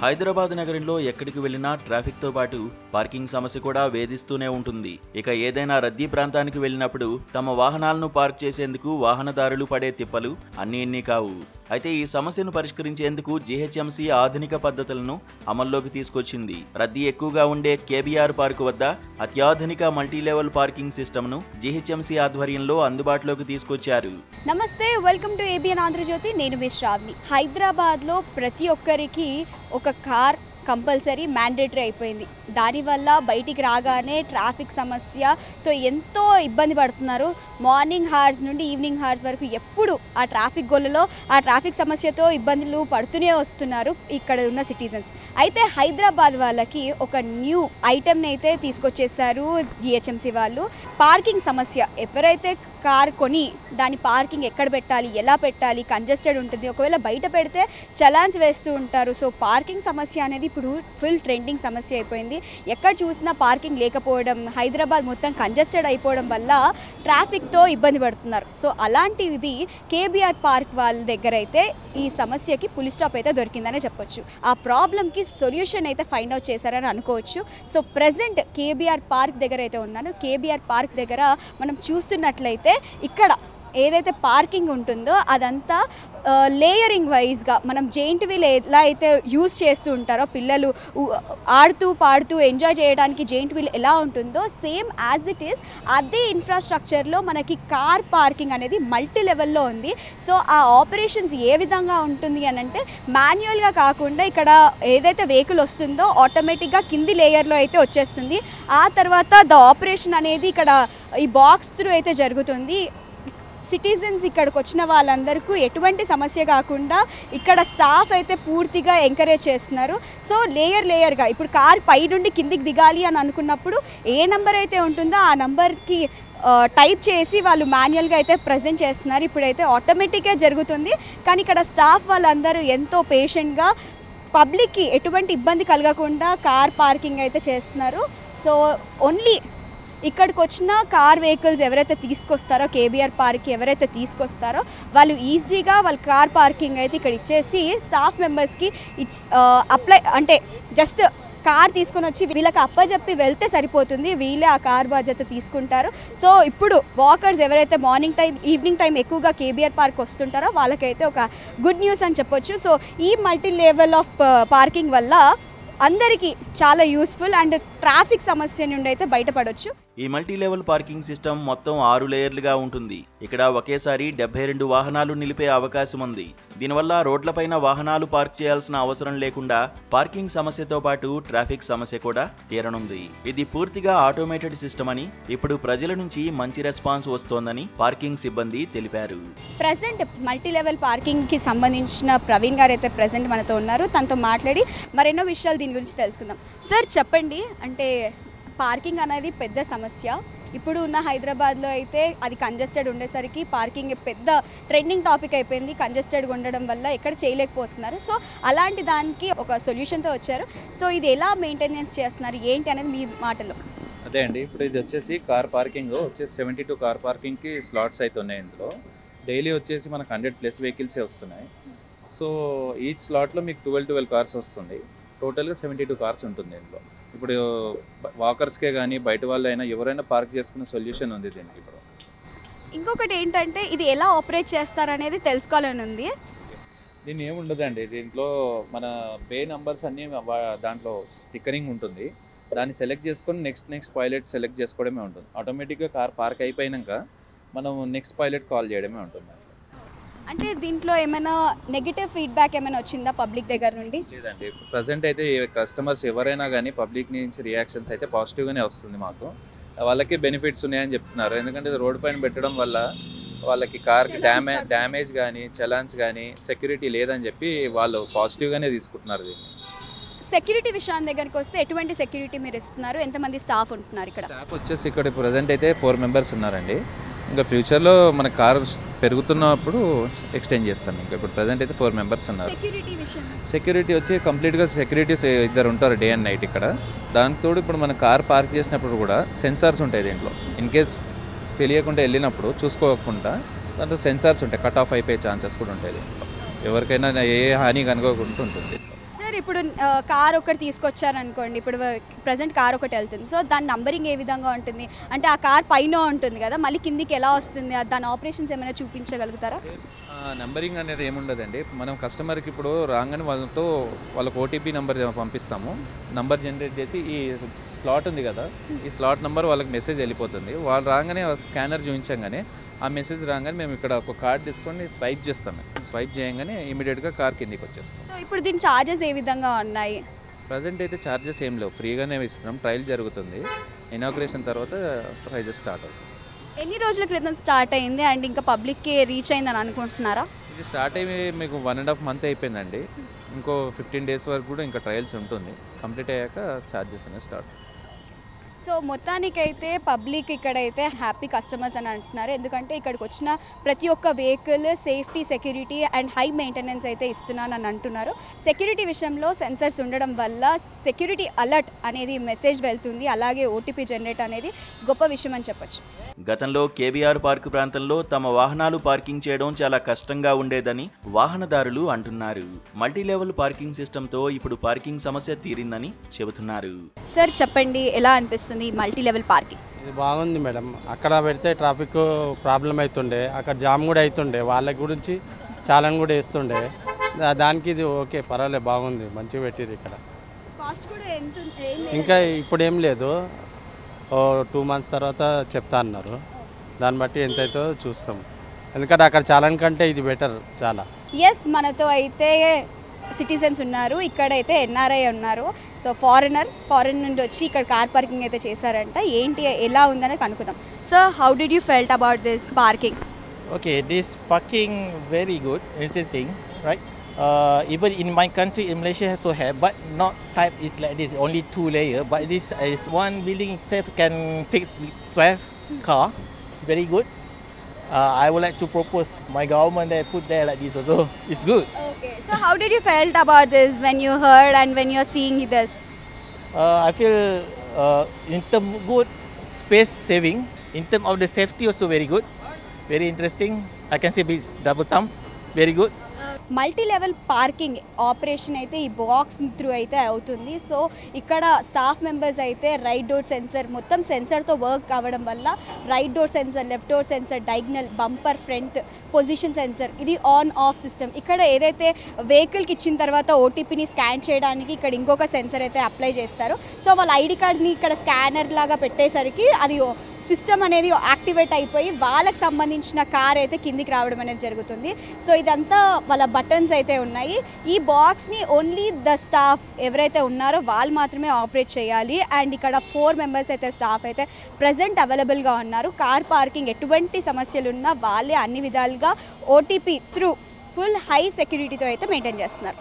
హైదరాబాద్ నగరంలో ఎక్కడికి వెళ్లినా ట్రాఫిక్ తో పాటు పార్కింగ్ సమస్య కూడా వేధిస్తూనే ఉంటుంది. ఇక ఏదైనా రద్దీ ప్రాంతానికి వెళ్ళినప్పుడు తమ వాహనాలను పార్క్ చేసేందుకు వాహనదారులు పడే తిప్పలు అన్నీ ఇన్ని కావు. అయితే ఈ సమస్యను పరిష్కరించేందుకు జీహెచ్ఎంసీ ఆధునిక పద్ధతులను అమల్లోకి తీసుకొచ్చింది. రద్దీ ఎక్కువగా ఉండే కేబీఆర్ పార్కు వద్ద అత్యాధునిక మల్టీలెవెల్ పార్కింగ్ సిస్టమ్ను జీహెచ్ఎంసీ ఆధ్వర్యంలో అందుబాటులోకి తీసుకొచ్చారు. నమస్తే, వెల్కమ్ టు ఏబిఎన్ ఆంధ్రజ్యోతి. నేను మీ శ్రావణి. హైదరాబాద్లో ప్రతి ఒక్కరికి ఒక కార్ కంపల్సరీ మ్యాండేటరీ అయిపోయింది. దానివల్ల బయటికి రాగానే ట్రాఫిక్ సమస్యతో ఎంతో ఇబ్బంది పడుతున్నారు. మార్నింగ్ హార్స్ నుండి ఈవినింగ్ హార్స్ వరకు ఎప్పుడు ఆ ట్రాఫిక్ గొల్లలో ఆ ట్రాఫిక్ సమస్యతో ఇబ్బందులు పడుతూనే వస్తున్నారు ఇక్కడ ఉన్న సిటిజన్స్. అయితే హైదరాబాద్ వాళ్ళకి ఒక న్యూ ఐటమ్ని అయితే తీసుకొచ్చేసారు జిహెచ్ఎంసీ వాళ్ళు. పార్కింగ్ సమస్య, ఎవరైతే కార్ కొని దాని పార్కింగ్ ఎక్కడ పెట్టాలి, ఎలా పెట్టాలి, కంజెస్టెడ్ ఉంటుంది, ఒకవేళ బయట పెడితే చలాన్స్ వేస్తూ ఉంటారు. సో పార్కింగ్ సమస్య అనేది ఇప్పుడు ఫుల్ ట్రెండింగ్ సమస్య అయిపోయింది. ఎక్కడ చూసినా పార్కింగ్ లేకపోవడం, హైదరాబాద్ మొత్తం కంజెస్టెడ్ అయిపోవడం వల్ల ట్రాఫిక్తో ఇబ్బంది పడుతున్నారు. సో అలాంటిది కేబీఆర్ పార్క్ వాళ్ళ దగ్గర అయితే ఈ సమస్యకి పులి స్టాప్ అయితే దొరికిందనే చెప్పొచ్చు. ఆ ప్రాబ్లంకి సొల్యూషన్ అయితే ఫైండ్ అవుట్ చేశారని అనుకోవచ్చు. సో ప్రజెంట్ కేబీఆర్ పార్క్ దగ్గర అయితే ఉన్నాను. కేబీఆర్ పార్క్ దగ్గర మనం చూస్తున్నట్లయితే ఇక్కడ ఏదైతే పార్కింగ్ ఉంటుందో అదంతా లేయరింగ్ వైజ్గా మనం జెయింట్ వీల్ ఎలా అయితే యూజ్ చేస్తూ ఉంటారో పిల్లలు ఆడుతూ పాడుతూ ఎంజాయ్ చేయడానికి జెయింట్ వీల్ ఎలా ఉంటుందో సేమ్ యాజ్ ఇట్ ఈస్ అదే ఇన్ఫ్రాస్ట్రక్చర్లో మనకి కార్ పార్కింగ్ అనేది మల్టీ లెవెల్లో ఉంది. సో ఆ ఆపరేషన్స్ ఏ విధంగా ఉంటుంది అని అంటే మాన్యువల్గా కాకుండా ఇక్కడ ఏదైతే వెహికల్ వస్తుందో ఆటోమేటిక్గా కింది లేయర్లో అయితే వచ్చేస్తుంది. ఆ తర్వాత ద ఆపరేషన్ అనేది ఇక్కడ ఈ బాక్స్ త్రూ అయితే జరుగుతుంది. సిటిజన్స్ ఇక్కడికి వచ్చిన వాళ్ళందరికీ ఎటువంటి సమస్య కాకుండా ఇక్కడ స్టాఫ్ అయితే పూర్తిగా ఎంకరేజ్ చేస్తున్నారు. సో లేయర్గా ఇప్పుడు కార్ పై నుండి కిందికి దిగాలి అని అనుకున్నప్పుడు ఏ నెంబర్ అయితే ఉంటుందో ఆ నెంబర్కి టైప్ చేసి వాళ్ళు మాన్యువల్గా అయితే ప్రజెంట్ చేస్తున్నారు. ఇప్పుడైతే ఆటోమేటిక్గా జరుగుతుంది. కానీ ఇక్కడ స్టాఫ్ వాళ్ళందరూ ఎంతో పేషెంట్గా పబ్లిక్కి ఎటువంటి ఇబ్బంది కలగకుండా కార్ పార్కింగ్ అయితే చేస్తున్నారు. సో ఓన్లీ ఇక్కడికి వచ్చిన కార్ వెహికల్స్ ఎవరైతే తీసుకొస్తారో కేబీఆర్ పార్క్కి ఎవరైతే తీసుకొస్తారో వాళ్ళు ఈజీగా వాళ్ళ కార్ పార్కింగ్ అయితే ఇక్కడ ఇచ్చేసి స్టాఫ్ మెంబర్స్కి అప్లై అంటే జస్ట్ కార్ తీసుకొని వచ్చి వీళ్ళకి అప్పచెప్పి వెళ్తే సరిపోతుంది. వీళ్ళే ఆ కార్ బాధ్యత తీసుకుంటారు. సో ఇప్పుడు వాకర్స్ ఎవరైతే మార్నింగ్ టైం ఈవినింగ్ టైం ఎక్కువగా కేబీఆర్ పార్క్ వస్తుంటారో వాళ్ళకైతే ఒక గుడ్ న్యూస్ అని చెప్పొచ్చు. సో ఈ మల్టీ లెవెల్ ఆఫ్ పార్కింగ్ వల్ల అందరికీ చాలా యూస్ఫుల్ అండ్ ట్రాఫిక్ సమస్య నుండి అయితే బయటపడవచ్చు. ఈ మల్టీ లెవెల్ పార్కింగ్ సిస్టమ్ మొత్తం 6 లేయర్లుగా ఉంటుంది. ఇక్కడ ఒకేసారి 72 వాహనాలు నిలిపే అవకాశం ఉంది. దీనివల్ల రోడ్లపైన వాహనాలు పార్క్ చేయాల్సిన అవసరం లేకుండా పార్కింగ్ సమస్యతో పాటు ట్రాఫిక్ సమస్య కూడా తీరనుంది. ఇది పూర్తిగా ఆటోమేటెడ్ సిస్టమ్ అని, ఇప్పుడు ప్రజల నుంచి మంచి రెస్పాన్స్ వస్తోందని పార్కింగ్ సిబ్బంది తెలిపారు. ప్రజెంట్ మల్టీ లెవెల్ పార్కింగ్కి సంబంధించిన ప్రవీణ్ గారు అయితే ప్రజెంట్ మనతో ఉన్నారు. తనతో మాట్లాడి మరెన్నో విషయాలు దీని గురించి తెలుసుకుందాం. సార్ చెప్పండి, అంటే పార్కింగ్ అనేది పెద్ద సమస్య. ఇప్పుడు ఉన్న హైదరాబాద్లో అయితే అది కంజెస్టెడ్ ఉండేసరికి పార్కింగ్ పెద్ద ట్రెండింగ్ టాపిక్ అయిపోయింది. కంజెస్టెడ్గా ఉండడం వల్ల ఎక్కడ చేయలేకపోతున్నారు. సో అలాంటి దానికి ఒక సొల్యూషన్తో వచ్చారు. సో ఇది ఎలా మెయింటెనెన్స్ చేస్తున్నారు ఏంటి అనేది మీ మాటలో. అదే అండి, ఇప్పుడు ఇది వచ్చేసి కార్ పార్కింగ్ వచ్చేసి 72 కార్ పార్కింగ్కి స్లాట్స్ అయితే ఉన్నాయి. ఇందులో డైలీ వచ్చేసి మనకు 100+ వెహికల్సే వస్తున్నాయి. సో ఈచ్ స్లాట్లో మీకు 12 కార్స్ వస్తుంది. టోటల్గా 72 కార్స్ ఉంటుంది ఇందులో. ఇప్పుడు వాకర్స్కే కానీ బయట వాళ్ళు అయినా ఎవరైనా పార్క్ చేసుకునే సొల్యూషన్ ఉంది దీనికి. ఇప్పుడు ఇంకొకటి ఏంటంటే ఇది ఎలా ఆపరేట్ చేస్తారనేది తెలుసుకోవాలని ఉంది. దీన్ని ఏముండదండి, దీంట్లో మన పే నంబర్స్ అన్నీ దాంట్లో స్టిక్కరింగ్ ఉంటుంది. దాన్ని సెలెక్ట్ చేసుకొని నెక్స్ట్ పైలట్ సెలెక్ట్ చేసుకోవడమే ఉంటుంది. ఆటోమేటిక్గా కార్ పార్క్ అయిపోయాక మనం నెక్స్ట్ పైలట్ కాల్ చేయడమే ఉంటుంది. అంటే దీంట్లో ఏమైనా నెగిటివ్ ఫీడ్బ్యాక్ ఏమైనా వచ్చిందా పబ్లిక్ దగ్గర నుండి? లేదండి, ప్రజెంట్ అయితే కస్టమర్స్ ఎవరైనా కానీ పబ్లిక్ నుంచి రియాక్షన్స్ అయితే పాజిటివ్గానే వస్తుంది. మాకు వాళ్ళకి బెనిఫిట్స్ ఉన్నాయని చెప్తున్నారు. ఎందుకంటే రోడ్డు పైన పెట్టడం వల్ల వాళ్ళకి కార్కి డ్యామేజ్ కానీ చలాన్స్ కానీ సెక్యూరిటీ లేదని చెప్పి వాళ్ళు పాజిటివ్గానే తీసుకుంటున్నారు దీన్ని. సెక్యూరిటీ విషయం దగ్గరికి వస్తే ఎటువంటి సెక్యూరిటీ మీరు ఇస్తున్నారు? ఎంతమంది స్టాఫ్ ఉంటున్నారు ఇక్కడ? స్టాఫ్ వచ్చేసి ఇక్కడ ప్రజెంట్ అయితే 4 మెంబర్స్ ఉన్నారండి. ఇంకా ఫ్యూచర్లో మన కార్ పెరుగుతున్నప్పుడు ఎక్స్టెండ్ చేస్తాను. ఇంకా ఇప్పుడు ప్రజెంట్ అయితే 4 మెంబర్స్ ఉన్నారు. సెక్యూరిటీ వచ్చి కంప్లీట్గా సెక్యూరిటీస్ 2 ఉంటారు డే అండ్ నైట్ ఇక్కడ. దాంతో ఇప్పుడు మన కార్ పార్క్ చేసినప్పుడు కూడా సెన్సార్స్ ఉంటాయి దీంట్లో. ఇన్ కేస్ తెలియకుండా వెళ్ళినప్పుడు చూసుకోకుండా దాంట్లో సెన్సార్స్ ఉంటాయి, కట్ ఆఫ్ అయిపోయే ఛాన్సెస్ కూడా ఉంటాయి దీంట్లో. ఎవరికైనా ఏ హాని కనుకోకుండా ఉంటుంది. ఇప్పుడు కార్ ఒకటి తీసుకొచ్చారనుకోండి, ఇప్పుడు ప్రజెంట్ కార్ ఒకటి వెళ్తుంది, సో దాని నంబరింగ్ ఏ విధంగా ఉంటుంది? అంటే ఆ కార్ పైన ఉంటుంది కదా, మళ్ళీ కిందికి ఎలా వస్తుంది, దాని ఆపరేషన్స్ ఏమైనా చూపించగలుగుతారా? నంబరింగ్ అనేది ఏముండదండి. మనం కస్టమర్కి ఇప్పుడు రాగానే వాళ్ళకి ఓటీపీ నెంబర్ పంపిస్తాము. నంబర్ జనరేట్ చేసి ఈ స్లాట్ ఉంది కదా, ఈ స్లాట్ నెంబర్ వాళ్ళకి మెసేజ్ వెళ్ళిపోతుంది. వాళ్ళు రాగానే స్కానర్ చూపించగానే ఆ మెసేజ్ రాగానే మేము ఇక్కడ ఒక కార్డ్ తీసుకొని స్వైప్ చేస్తాము. స్వైప్ చేయగానే ఇమీడియట్గా కార్ కిందికి వచ్చేస్తాం. సో ఇప్పుడు దీని ఛార్జెస్ ఏ విధంగా ఉన్నాయి? ప్రజెంట్ అయితే ఛార్జెస్ ఏం లేవు, ఫ్రీగానే ఇస్తున్నాం. ట్రయల్ జరుగుతుంది. ఇనాగ్రేషన్ తర్వాత ప్రైజెస్ స్టార్ట్ అవుతుంది. ఎన్ని రోజుల క్రితం స్టార్ట్ అయింది అండ్ ఇంకా పబ్లిక్కి రీచ్ అయిందని అనుకుంటున్నారా? ఇది స్టార్ట్ అయ్యి మీకు 1.5 month అయిపోయిందండి. ఇంకో 15 days వరకు కూడా ఇంకా ట్రయల్స్ ఉంటుంది. కంప్లీట్ అయ్యాక ఛార్జెస్ అనేవి స్టార్ట్. సో మొత్తానికైతే పబ్లిక్ ఇక్కడైతే హ్యాపీ కస్టమర్స్ అని అంటున్నారు. ఎందుకంటే ఇక్కడికి వచ్చిన ప్రతి ఒక్క vehicle safety, security and high maintenance అయితే ఇస్తున్నానని అంటున్నారు. సెక్యూరిటీ విషయంలో సెన్సర్స్ ఉండడం వల్ల సెక్యూరిటీ అలర్ట్ అనేది మెసేజ్ వెళ్తుంది. అలాగే ఓటీపీ జనరేట్ అనేది గొప్ప విషయం అని చెప్పొచ్చు. గతంలో కేవీఆర్ పార్క్ ప్రాంతంలో తమ వాహనాలు పార్కింగ్ చేయడం చాలా కష్టంగా ఉండేదని వాహనదారులు అంటున్నారు. మల్టీ లెవెల్ పార్కింగ్ సిస్టంతో ఇప్పుడు పార్కింగ్ సమస్య తీరిందని చెబుతున్నారు. సార్ చెప్పండి, ఎలా అనిపిస్తుంది మల్టీ లెవెల్ పార్కింగ్? ఇది బాగుంది మేడం. అక్కడ పెడితే ట్రాఫిక్ ప్రాబ్లం అవుతుండే, అక్కడ జామ్ కూడా అవుతుండే, వాళ్ళ గురించి చాలాన్ కూడా వేస్తుండే. దానికి ఇది ఓకే, పర్వాలేదు, బాగుంది, మంచిగా పెట్టిరు. ఇక్కడ కాస్ట్ కూడా ఎంత? ఇంకా ఇప్పుడు ఏం లేదు, 2 months తర్వాత చెప్తా అన్నారు. దాన్ని బట్టి ఎంత అవుతుందో చూస్తాం. ఎందుకంటే అక్కడ చాలాన్ కంటే ఇది బెటర్ చాలా. ఎస్, మనతో అయితే సిటిజన్స్ ఉన్నారు, ఇక్కడైతే ఎన్ఆర్ఐ ఉన్నారు. సో ఫారెన్ నుండి వచ్చి ఇక్కడ కార్ పార్కింగ్ అయితే చేశారంట. ఏంటి, ఎలా ఉందని కనుక్కుందాం. So how did you felt about this parking? Okay, this parking very good, interesting, right? Even in my country, in Malaysia, also have, but not type is like this, only 2 layer. But this is one building itself can fix 12 car. It's very good. I would like to propose my government that put there like this also. It's good. Okay, so how did you felt about this when you heard and when you're seeing this? I feel in term good space saving. In term of the safety also very good. Very interesting. I can say it's double thumb. Very good. Multi level parking operation అయితే ఈ box through అయితే అవుతుంది. So ఇక్కడ staff members అయితే right door sensor, మొత్తం సెన్సర్తో work అవ్వడం వల్ల right door sensor, left door sensor, diagonal, bumper, front position sensor, ఇది ఆన్ ఆఫ్ సిస్టమ్. ఇక్కడ ఏదైతే వెహికల్కి ఇచ్చిన తర్వాత ఓటీపీని స్కాన్ చేయడానికి ఇక్కడ ఇంకొక సెన్సర్ అయితే అప్లై చేస్తారు. సో వాళ్ళ ఐడి కార్డ్ని ఇక్కడ స్కానర్ లాగా పెట్టేసరికి అది సిస్టమ్ అనేది యాక్టివేట్ అయిపోయి వాళ్ళకి సంబంధించిన కార్ అయితే కిందికి రావడం అనేది జరుగుతుంది. సో ఇదంతా వాళ్ళ బటన్స్ అయితే ఉన్నాయి. ఈ బాక్స్ని ఓన్లీ ద స్టాఫ్ ఎవరైతే ఉన్నారో వాళ్ళు మాత్రమే ఆపరేట్ చేయాలి. అండ్ ఇక్కడ 4 members అయితే స్టాఫ్ అయితే ప్రజెంట్ అవైలబుల్గా ఉన్నారు. కార్ పార్కింగ్ ఎటువంటి సమస్యలు ఉన్నా వాళ్ళే అన్ని విధాలుగా ఓటీపీ త్రూ ఫుల్ హై సెక్యూరిటీతో అయితే మెయింటైన్ చేస్తున్నారు.